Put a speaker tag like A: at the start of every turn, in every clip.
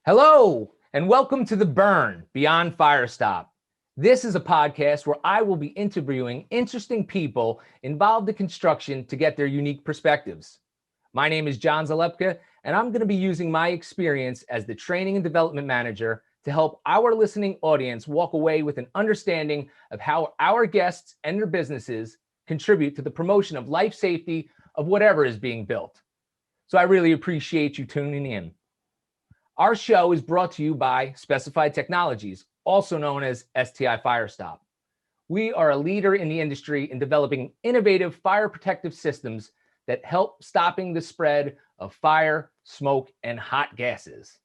A: Hello, and welcome to The Burn Beyond Firestop. This is a podcast where I will be interviewing interesting people involved in construction to get their unique perspectives. My name is John Zalepka, and I'm going to be using my experience as the training and development manager to help our listening audience walk away with an understanding of how our guests and their businesses contribute to the promotion of life safety of whatever is being built. So I really appreciate you tuning in. Our show is brought to you by Specified Technologies, also known as STI Firestop. We are a leader in the industry in developing innovative fire protective systems that help stopping the spread of fire, smoke, and hot gases.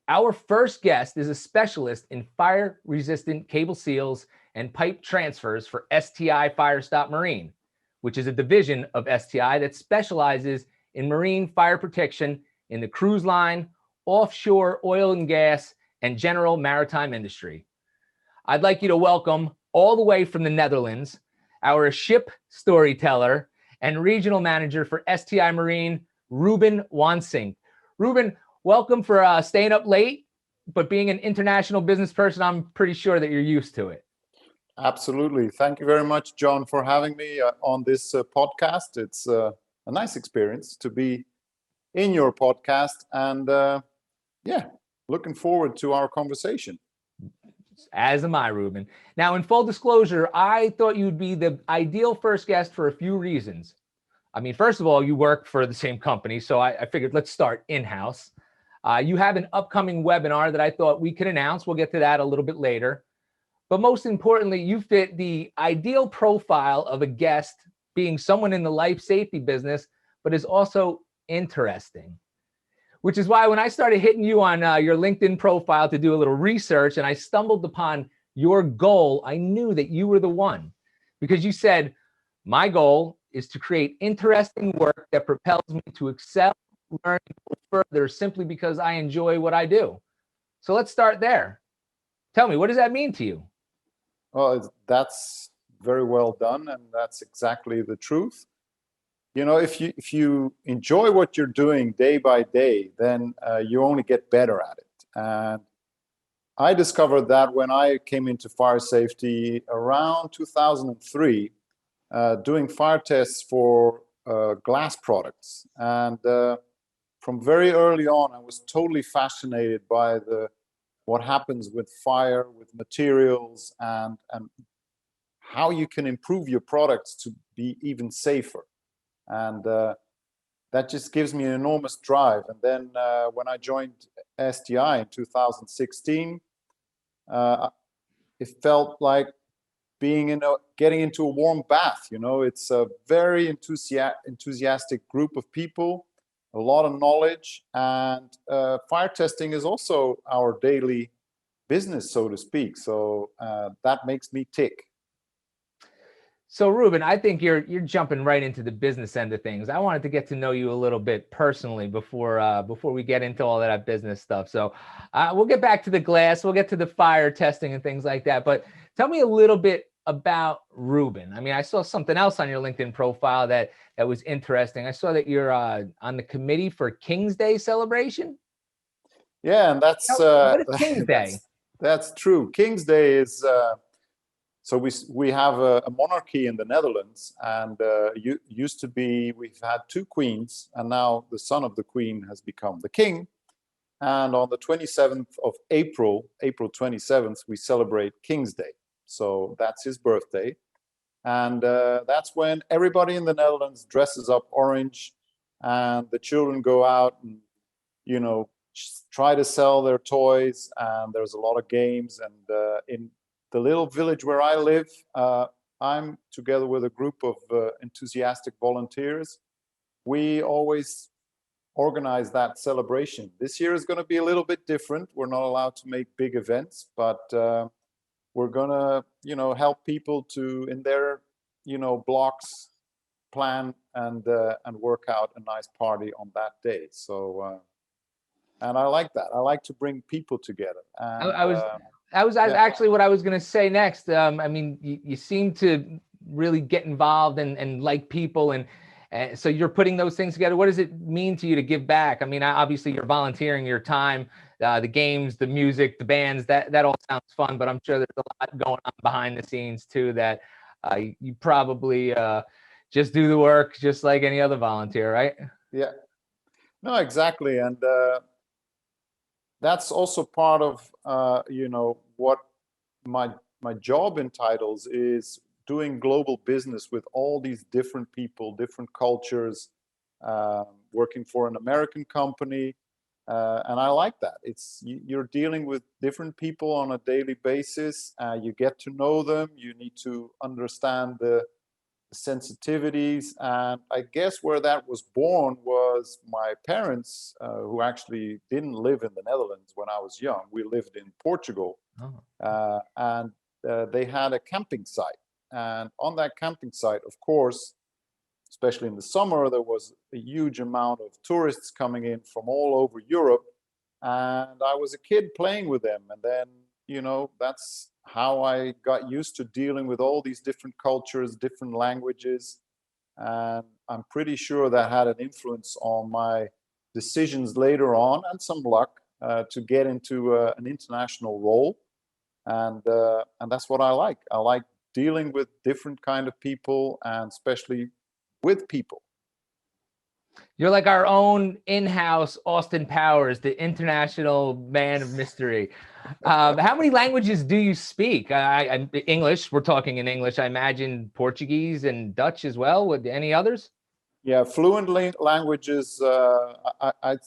A: Our first guest is a specialist in fire-resistant cable seals and pipe transfers for STI Firestop Marine, which is a division of STI that specializes in marine fire protection in the cruise line, offshore oil and gas, and general maritime industry. I'd like you to welcome, all the way from the Netherlands, our ship storyteller and regional manager for STI Marine, Ruben Wansink. Ruben, welcome for staying up late, but being an international business person, I'm pretty sure that you're used to it.
B: Absolutely. Thank you very much, John, for having me on this podcast. It's a nice experience to be in your podcast, and looking forward to our conversation.
A: As am I, Ruben. Now, in full disclosure, I thought you'd be the ideal first guest for a few reasons. I mean, first of all, you work for the same company, so I figured let's start in-house. You have an upcoming webinar that I thought we could announce. We'll get to that a little bit later. But most importantly, you fit the ideal profile of a guest being someone in the life safety business, but is also interesting. Which is why when I started hitting you on your LinkedIn profile to do a little research and I stumbled upon your goal, I knew that you were the one. Because you said, my goal is to create interesting work that propels me to excel, learn, and go further simply because I enjoy what I do. So let's start there. Tell me, what does that mean to you?
B: Well, that's very well done, and that's exactly the truth. You know, if you enjoy what you're doing day by day, then you only get better at it. And I discovered that when I came into fire safety around 2003, doing fire tests for glass products. And from very early on, I was totally fascinated by what happens with fire, with materials, and how you can improve your products to be even safer. And that just gives me an enormous drive. And then when I joined STI in 2016, it felt like getting into a warm bath. You know, it's a very enthusiastic group of people, a lot of knowledge, and fire testing is also our daily business, so to speak. So that makes me tick.
A: So Ruben, I think you're jumping right into the business end of things. I wanted to get to know you a little bit personally before we get into all of that business stuff. So we'll get back to the glass, we'll get to the fire testing and things like that. But tell me a little bit about Ruben. I mean, I saw something else on your LinkedIn profile that was interesting. I saw that you're on the committee for King's Day celebration.
B: Yeah, and that's
A: what is King's Day?
B: That's true. King's Day is. So we have a monarchy in the Netherlands, and used to be, we've had two queens, and now the son of the queen has become the king. And on the 27th of April 27th, we celebrate King's Day. So that's his birthday. And that's when everybody in the Netherlands dresses up orange, and the children go out and, you know, try to sell their toys, and there's a lot of games. And in the little village where I live, I'm together with a group of enthusiastic volunteers. We always organize that celebration. This year is going to be a little bit different. We're not allowed to make big events, but we're going to, you know, help people to, in their, you know, blocks, plan and work out a nice party on that day. So, and I like that. I like to bring people together. And,
A: that was actually what I was going to say next. I mean, you seem to really get involved and like people, and And so you're putting those things together. What does it mean to you to give back? I mean, obviously you're volunteering your time, the games, the music, the bands, that all sounds fun, but I'm sure there's a lot going on behind the scenes too that you probably just do the work just like any other volunteer, right?
B: Yeah, no, exactly. And that's also part of, what my job entitles is doing global business with all these different people, different cultures, working for an American company. And I like that. You're dealing with different people on a daily basis. You get to know them. You need to understand the sensitivities. And I guess where that was born was my parents, who actually didn't live in the Netherlands when I was young. We lived in Portugal. And they had a camping site. And on that camping site, of course, especially in the summer, there was a huge amount of tourists coming in from all over Europe. And I was a kid playing with them. And then, that's how I got used to dealing with all these different cultures, different languages. And I'm pretty sure that had an influence on my decisions later on, and some luck, to get into an international role. And that's what I like. I like dealing with different kind of people, and especially with people.
A: You're like our own in-house Austin Powers, the international man of mystery. How many languages do you speak? English, we're talking in English. I imagine Portuguese and Dutch as well. With any others?
B: Yeah, fluent languages. I'd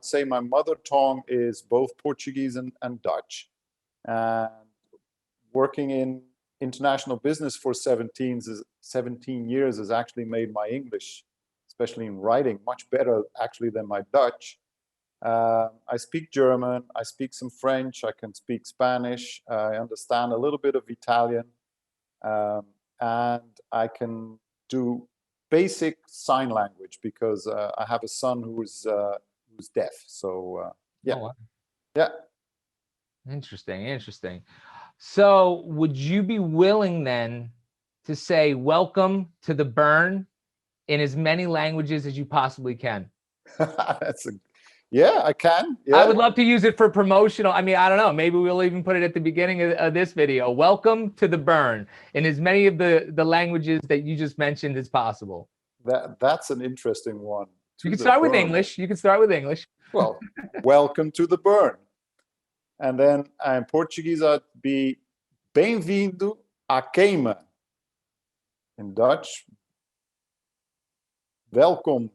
B: say my mother tongue is both Portuguese and Dutch. And working in international business for 17 years has actually made my English, especially in writing, much better actually than my Dutch. I speak German, I speak some French, I can speak Spanish, I understand a little bit of Italian, and I can do basic sign language because I have a son who's deaf. So yeah.
A: Oh, wow.
B: Yeah.
A: Interesting. So would you be willing then to say welcome to the burn in as many languages as you possibly can?
B: Yeah, I can. Yeah.
A: I would love to use it for promotional. I mean, I don't know. Maybe we'll even put it at the beginning of this video. Welcome to the burn in as many of the languages that you just mentioned as possible.
B: That's an interesting one.
A: You can start with English. You can start with English.
B: Well, welcome to the burn. And then in Portuguese, I'd be bem-vindo à queima. In Dutch, welkom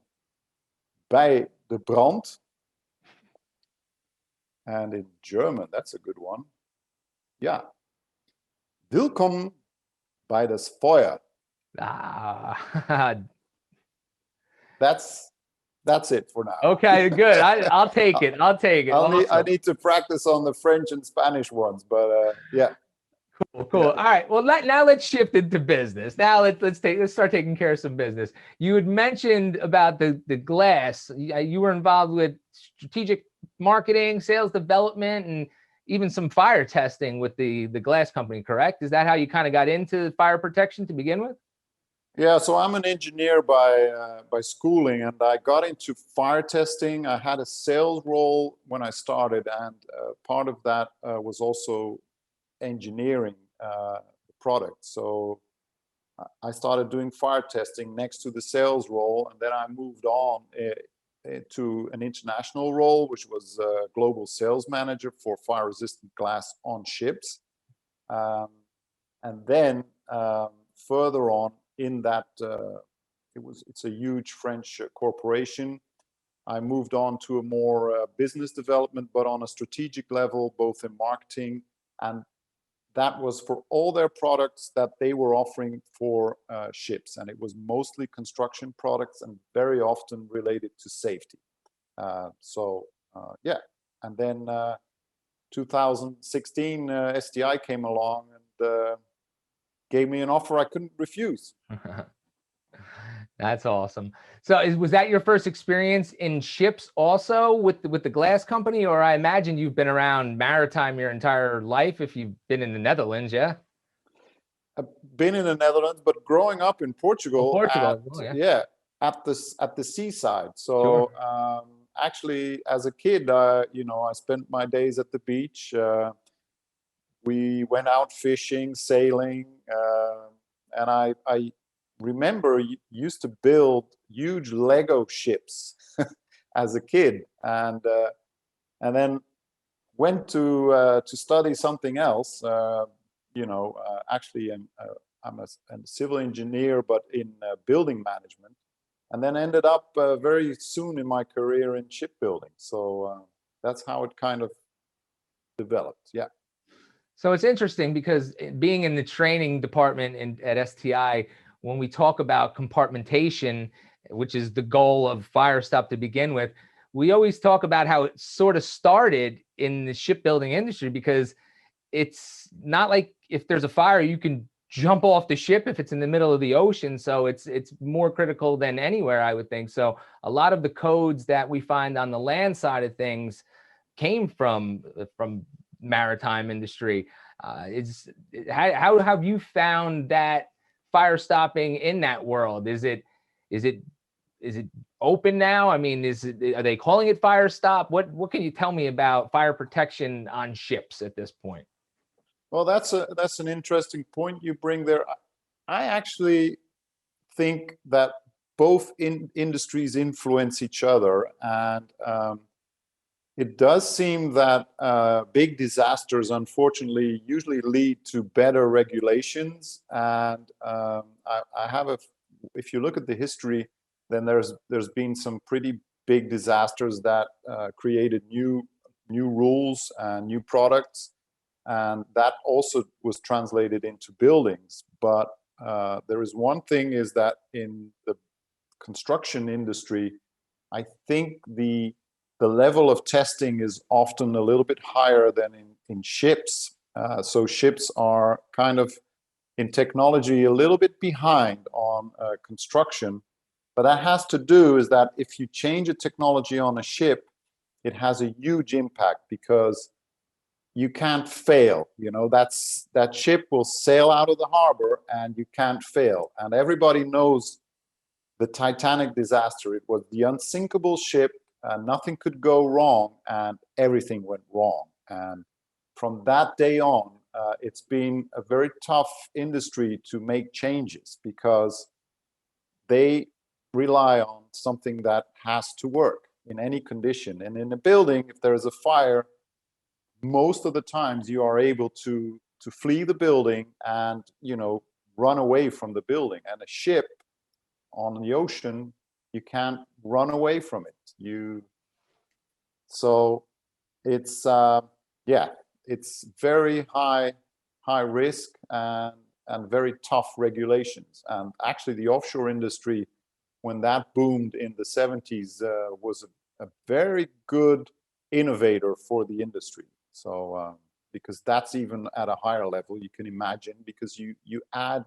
B: bij de brand. And in German, that's a good one. Yeah. Willkommen bei das Feuer. That's it for now.
A: Okay, good. I'll take it. I'll take it.
B: I need to practice on the French and Spanish ones, but yeah.
A: Cool. Yeah. All right. Well, now let's shift into business. Now let's start taking care of some business. You had mentioned about the glass. You were involved with strategic marketing, sales development, and even some fire testing with the glass company. Correct? Is that how you kind of got into fire protection to begin with?
B: Yeah. So I'm an engineer by schooling, and I got into fire testing. I had a sales role when I started, and part of that was also engineering the product. So I started doing fire testing next to the sales role, and then I moved on to an international role, which was global sales manager for fire resistant glass on ships. And then further on in that, it's a huge French corporation. I moved on to a more business development, but on a strategic level, both in marketing, and that was for all their products that they were offering for ships. And it was mostly construction products and very often related to safety. Yeah. And then 2016, STI came along and gave me an offer I couldn't refuse.
A: That's awesome. So was that your first experience in ships also with the glass company? Or I imagine you've been around maritime your entire life if you've been in the Netherlands, yeah?
B: I've been in the Netherlands, but growing up in Portugal.
A: Oh, Portugal.
B: Yeah. at the seaside.
A: Sure.
B: So actually, as a kid, you know, I spent my days at the beach. We went out fishing, sailing, and I remember used to build huge Lego ships as a kid, and then went to study something else. You know, actually, I'm a civil engineer, but in building management, and then ended up very soon in my career in shipbuilding. So that's how it kind of developed. Yeah.
A: So it's interesting because being in the training department at STI, when we talk about compartmentation, which is the goal of Firestop to begin with, we always talk about how it sort of started in the shipbuilding industry, because it's not like if there's a fire, you can jump off the ship if it's in the middle of the ocean. So it's more critical than anywhere, I would think. So a lot of the codes that we find on the land side of things came from maritime industry. How have you found that fire stopping in that world? Is it open now? I mean, are they calling it fire stop? What can you tell me about fire protection on ships at this point?
B: Well, that's an interesting point you bring there. I actually think that both industries influence each other, and it does seem that big disasters, unfortunately, usually lead to better regulations. And I have if you look at the history, then there's been some pretty big disasters that created new rules and new products, and that also was translated into buildings. But there is one thing, is that in the construction industry, I think the level of testing is often a little bit higher than in ships. So ships are kind of in technology a little bit behind on construction. But that has to do is that if you change a technology on a ship, it has a huge impact, because you can't fail. You know, that ship will sail out of the harbor and you can't fail. And everybody knows the Titanic disaster. It was the unsinkable ship, and nothing could go wrong, and everything went wrong. And from that day on, it's been a very tough industry to make changes, because they rely on something that has to work in any condition. And in a building, if there is a fire, most of the times you are able to flee the building and, you know, run away from the building. And a ship on the ocean, you can't run away from it. So it's yeah, it's very high risk and very tough regulations. And actually, the offshore industry, when that boomed in the 70s, was a very good innovator for the industry. So because that's even at a higher level, you can imagine, because you add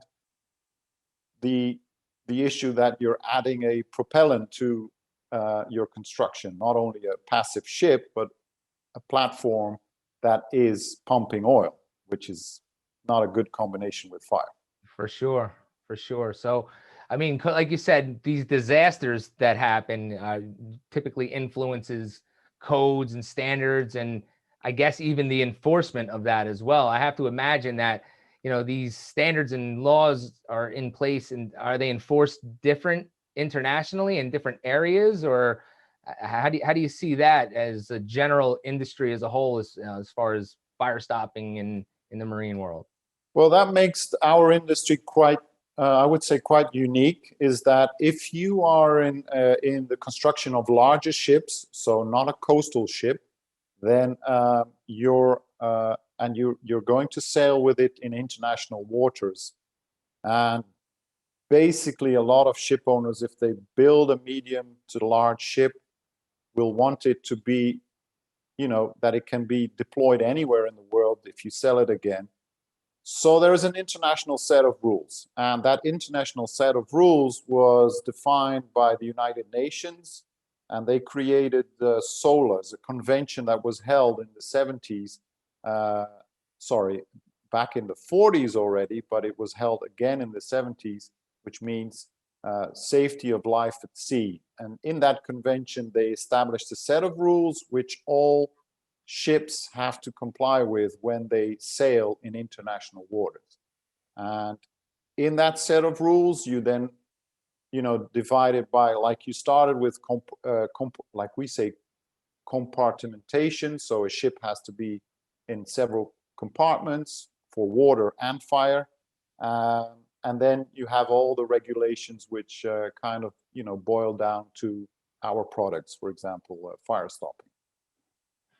B: the issue that you're adding a propellant to your construction, not only a passive ship, but a platform that is pumping oil, which is not a good combination with fire.
A: For sure, for sure. So, I mean, like you said, these disasters that happen typically influences codes and standards, and I guess even the enforcement of that as well. I have to imagine that, you know, these standards and laws are in place, and are they enforced different internationally in different areas, or how do you see that as a general industry as a whole, as far as fire stopping in the marine world?
B: Well, that makes our industry quite, I would say, quite unique. Is that if you are in the construction of larger ships, so not a coastal ship, then you're going to sail with it in international waters. And basically, a lot of ship owners, if they build a medium to large ship, will want it to be, you know, that it can be deployed anywhere in the world if you sell it again. So there is an international set of rules, and that international set of rules was defined by the United Nations, and they created the SOLAS, a convention that was held in the 70s, back in the 40s already, but it was held again in the 70s, which means safety of life at sea. And in that convention, they established a set of rules which all ships have to comply with when they sail in international waters. And in that set of rules, you then, divide it by, like you started with, like we say, compartmentation. So a ship has to be in several compartments for water and fire. And then you have all the regulations which kind of, boil down to our products, for example, fire stopping.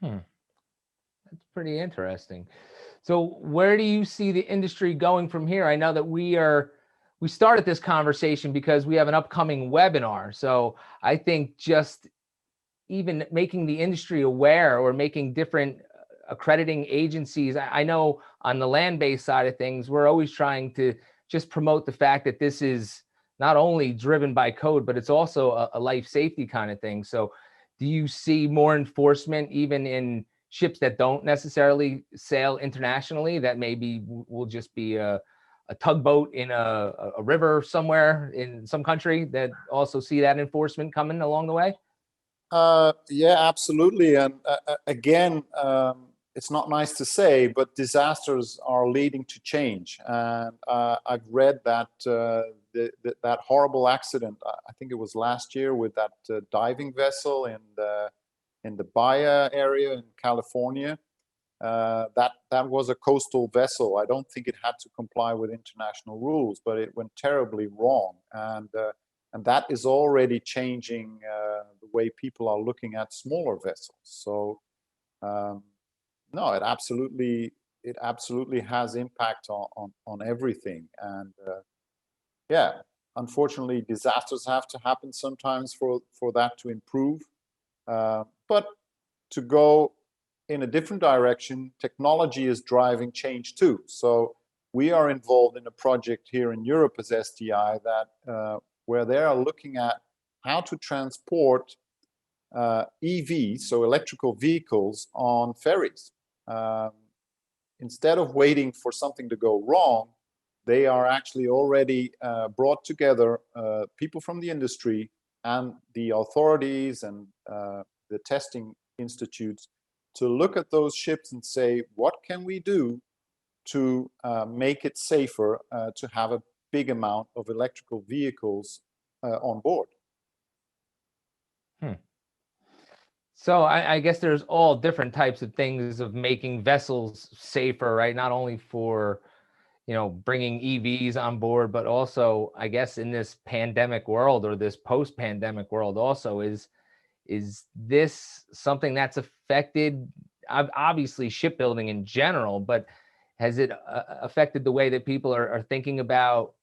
A: That's pretty interesting. So where do you see the industry going from here? I know that we started this conversation because we have an upcoming webinar. So I think just even making the industry aware, or making different accrediting agencies. I know on the land-based side of things, we're always trying to just promote the fact that this is not only driven by code, but it's also a life safety kind of thing. So do you see more enforcement even in ships that don't necessarily sail internationally, that maybe will just be a tugboat in a river somewhere in some country, that also see that enforcement coming along the way?
B: Yeah, absolutely. And again, it's not nice to say, but disasters are leading to change. And I've read that that horrible accident, I think it was last year, with that diving vessel in the Bahia area in California. That was a coastal vessel. I don't think it had to comply with international rules, but it went terribly wrong. And that is already changing the way people are looking at smaller vessels. So no, it absolutely has impact on everything. And yeah, unfortunately, disasters have to happen sometimes for that to improve. But to go in a different direction, technology is driving change too. So we are involved in a project here in Europe as STI that where they are looking at how to transport EVs, so electrical vehicles, on ferries. Instead of waiting for something to go wrong, they are actually already brought together people from the industry and the authorities and the testing institutes to look at those ships and say, what can we do to make it safer to have a big amount of electrical vehicles on board?
A: So I guess there's all different types of things of making vessels safer, right? Not only for, bringing EVs on board, but also, I guess, in this pandemic world, or this post-pandemic world also, is this something that's affected, obviously, shipbuilding in general, but has it affected the way that people are thinking about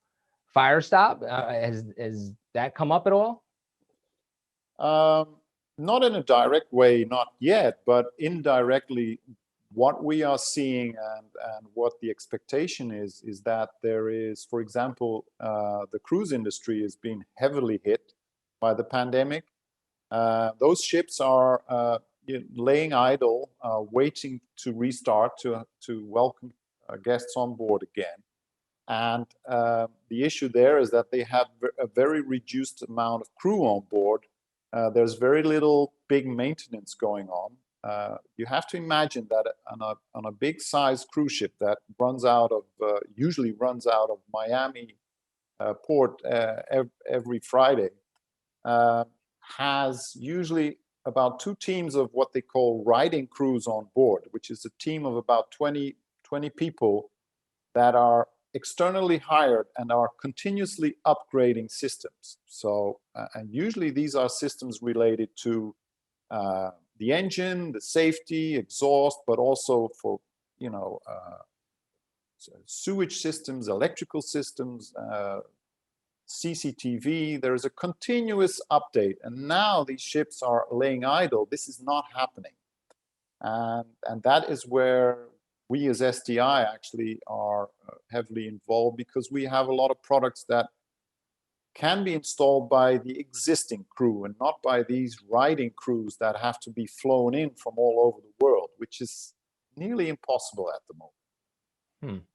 A: Firestop? Has that come up at all?
B: Not in a direct way, not yet, but indirectly, what we are seeing and what the expectation is that there is, for example, the cruise industry is being heavily hit by the pandemic. Those ships are laying idle, waiting to restart, to welcome guests on board again. And the issue there is that they have a very reduced amount of crew on board. There's very little big maintenance going on. You have to imagine that on a big size cruise ship that usually runs out of Miami port every Friday, has usually about 2 teams of what they call riding crews on board, which is a team of about 20 people that are externally hired and are continuously upgrading systems. So, and usually these are systems related to the engine, the safety, exhaust, but also for, sewage systems, electrical systems, CCTV. There is a continuous update, and now these ships are laying idle. This is not happening, and that is where we as STI actually are heavily involved, because we have a lot of products that can be installed by the existing crew and not by these riding crews that have to be flown in from all over the world, which is nearly impossible at the moment.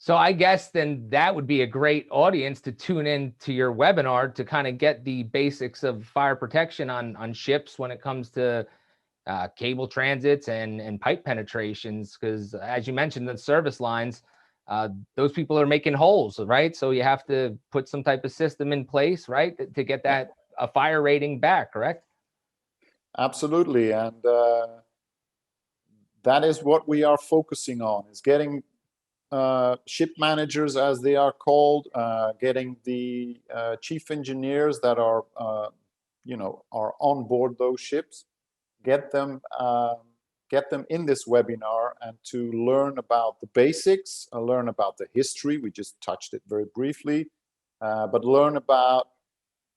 A: So I guess then that would be a great audience to tune in to your webinar to kind of get the basics of fire protection on ships when it comes to cable transits and pipe penetrations. Because as you mentioned, the service lines, those people are making holes, right? So you have to put some type of system in place, right, to get that a fire rating back, correct?
B: Absolutely, and that is what we are focusing on, is getting ship managers, as they are called, getting the chief engineers that are, are on board those ships, get them in this webinar and to learn about the basics, learn about the history. We just touched it very briefly, but learn about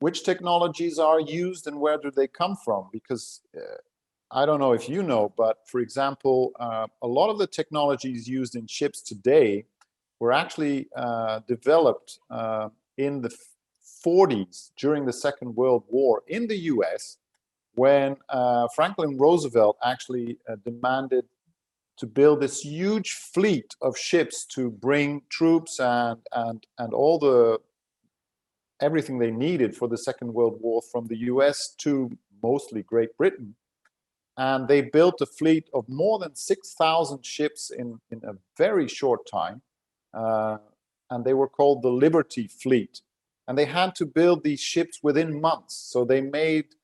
B: which technologies are used and where do they come from, because I don't know if you know, but for example, a lot of the technologies used in ships today were actually developed in the 40s during the Second World War in the US, when Franklin Roosevelt actually demanded to build this huge fleet of ships to bring troops and all the everything they needed for the Second World War from the US to mostly Great Britain. And they built a fleet of more than 6,000 ships in a very short time. And they were called the Liberty Fleet. And they had to build these ships within months. So they made,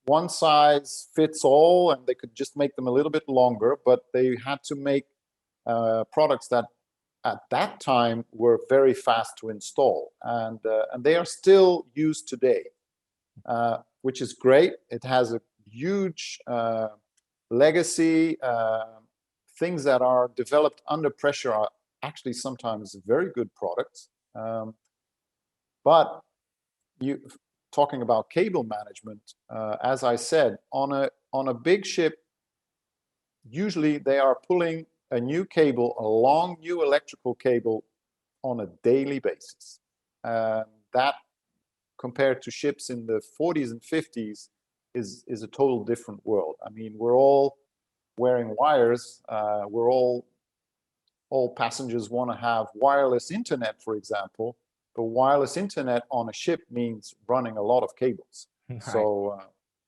B: one size fits all, and they could just make them a little bit longer, but they had to make products that at that time were very fast to install. And they are still used today, which is great. It has a huge legacy. Things that are developed under pressure are actually sometimes very good products. But talking about cable management, as I said, on a big ship, usually they are pulling a new cable, a long new electrical cable, on a daily basis. That, compared to ships in the 40s and 50s, is a total different world. I mean, we're all wearing wires. We're all passengers want to have wireless internet, for example. But wireless internet on a ship means running a lot of cables. Right. So,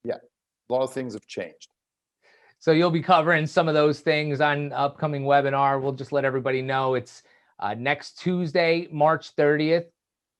B: yeah, a lot of things have changed.
A: So you'll be covering some of those things on upcoming webinar. We'll just let everybody know it's next Tuesday, March 30th,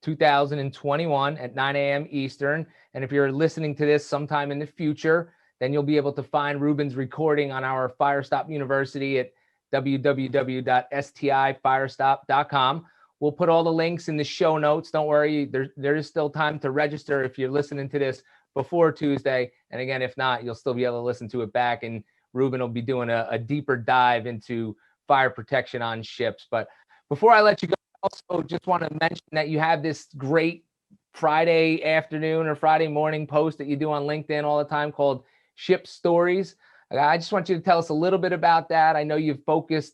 A: 2021 at 9 a.m. Eastern. And if you're listening to this sometime in the future, then you'll be able to find Ruben's recording on our Firestop University at www.stifirestop.com. We'll put all the links in the show notes. Don't worry, there is still time to register if you're listening to this before Tuesday. And again, if not, you'll still be able to listen to it back. And Ruben will be doing a deeper dive into fire protection on ships. But before I let you go, I also just want to mention that you have this great Friday afternoon or Friday morning post that you do on LinkedIn all the time called Ship Stories. I just want you to tell us a little bit about that. I know you've focused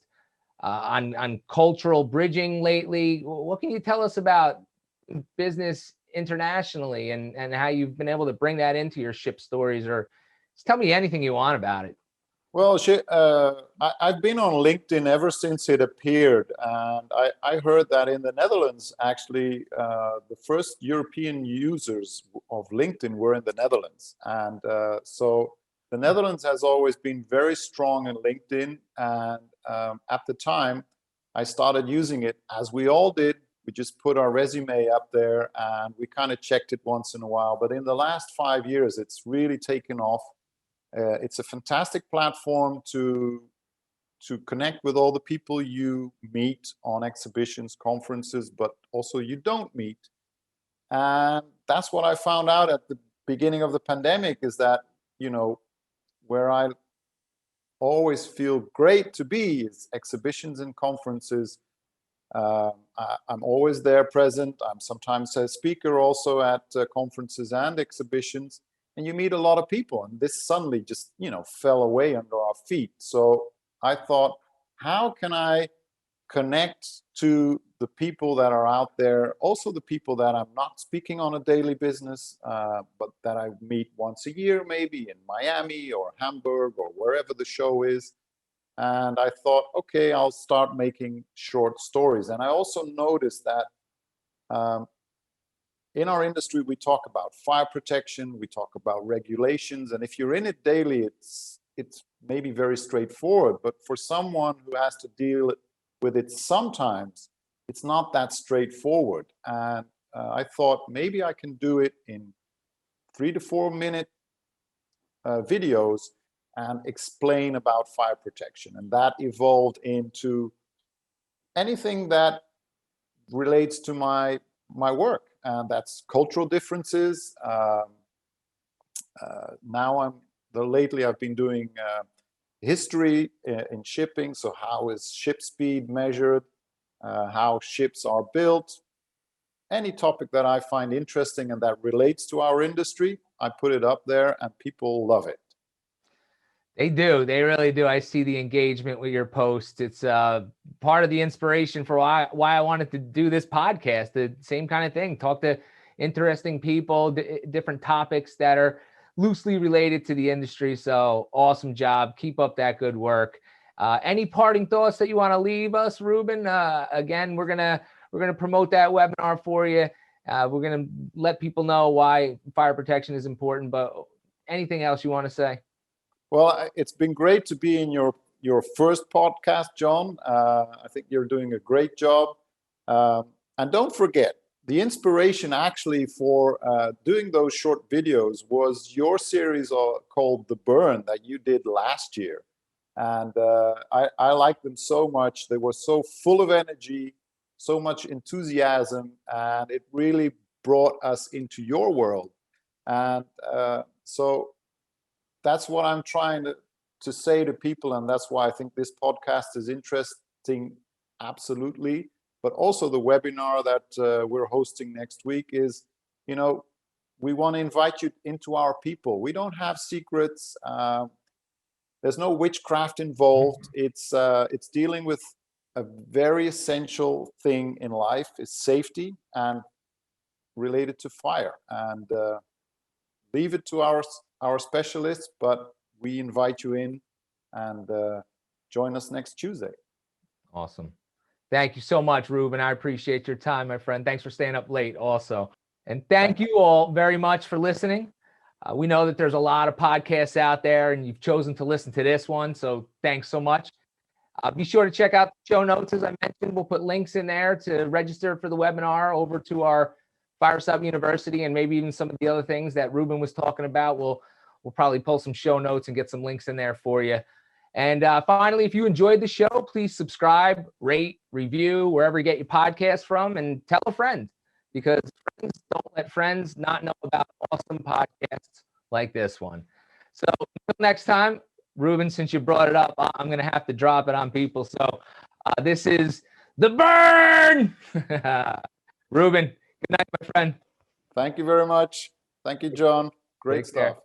A: on cultural bridging lately. What can you tell us about business internationally and how you've been able to bring that into your ship stories, or just tell me anything you want about it?
B: Well, I've been on LinkedIn ever since it appeared, and I heard that in the Netherlands, actually, the first European users of LinkedIn were in the Netherlands. And so the Netherlands has always been very strong in LinkedIn, and at the time, I started using it, as we all did. We just put our resume up there, and we kind of checked it once in a while. But in the last 5 years, it's really taken off. It's a fantastic platform to connect with all the people you meet on exhibitions, conferences, but also you don't meet. And that's what I found out at the beginning of the pandemic, is that, where I always feel great to be is exhibitions and conferences. I'm always there present. I'm sometimes a speaker also at conferences and exhibitions. And you meet a lot of people, and this suddenly just, fell away under our feet. So I thought, how can I connect to the people that are out there, also the people that I'm not speaking on a daily business, but that I meet once a year, maybe in Miami or Hamburg or wherever the show is. And I thought, okay, I'll start making short stories. And I also noticed that in our industry, we talk about fire protection, we talk about regulations, and if you're in it daily, it's maybe very straightforward. But for someone who has to deal with it sometimes, it's not that straightforward. And I thought maybe I can do it in 3 to 4 minute videos and explain about fire protection. And that evolved into anything that relates to my work, and that's cultural differences. Lately I've been doing history in shipping. So how is ship speed measured? How ships are built? Any topic that I find interesting and that relates to our industry, I put it up there and people love it.
A: They do. They really do. I see the engagement with your posts. It's part of the inspiration for why I wanted to do this podcast. The same kind of thing. Talk to interesting people, different topics that are loosely related to the industry. So awesome job. Keep up that good work. Any parting thoughts that you want to leave us, Ruben? Again, we're gonna promote that webinar for you. We're gonna let people know why fire protection is important. But anything else you want to say?
B: Well, it's been great to be in your first podcast, John. I think you're doing a great job. And don't forget, the inspiration actually for doing those short videos was your series called The Burn that you did last year. And I liked them so much. They were so full of energy, so much enthusiasm, and it really brought us into your world. And so that's what I'm trying to say to people, and that's why I think this podcast is interesting, absolutely. But also the webinar that we're hosting next week is, we want to invite you into our people. We don't have secrets. There's no witchcraft involved. It's dealing with a very essential thing in life, is safety and related to fire. And leave it to our specialists, but we invite you in and join us next Tuesday.
A: Awesome. Thank you so much, Ruben. I appreciate your time, my friend. Thanks for staying up late also. And thank you all very much for listening. We know that there's a lot of podcasts out there and you've chosen to listen to this one. So thanks so much. Be sure to check out the show notes. As I mentioned, we'll put links in there to register for the webinar over to our Firestop University, and maybe even some of the other things that Ruben was talking about. We'll probably pull some show notes and get some links in there for you. And finally, if you enjoyed the show, please subscribe, rate, review, wherever you get your podcasts from, and tell a friend, because friends don't let friends not know about awesome podcasts like this one. So until next time, Ruben, since you brought it up, I'm going to have to drop it on people. So this is The Burn. Ruben, good night, my friend.
B: Thank you very much. Thank you, John. Great stuff.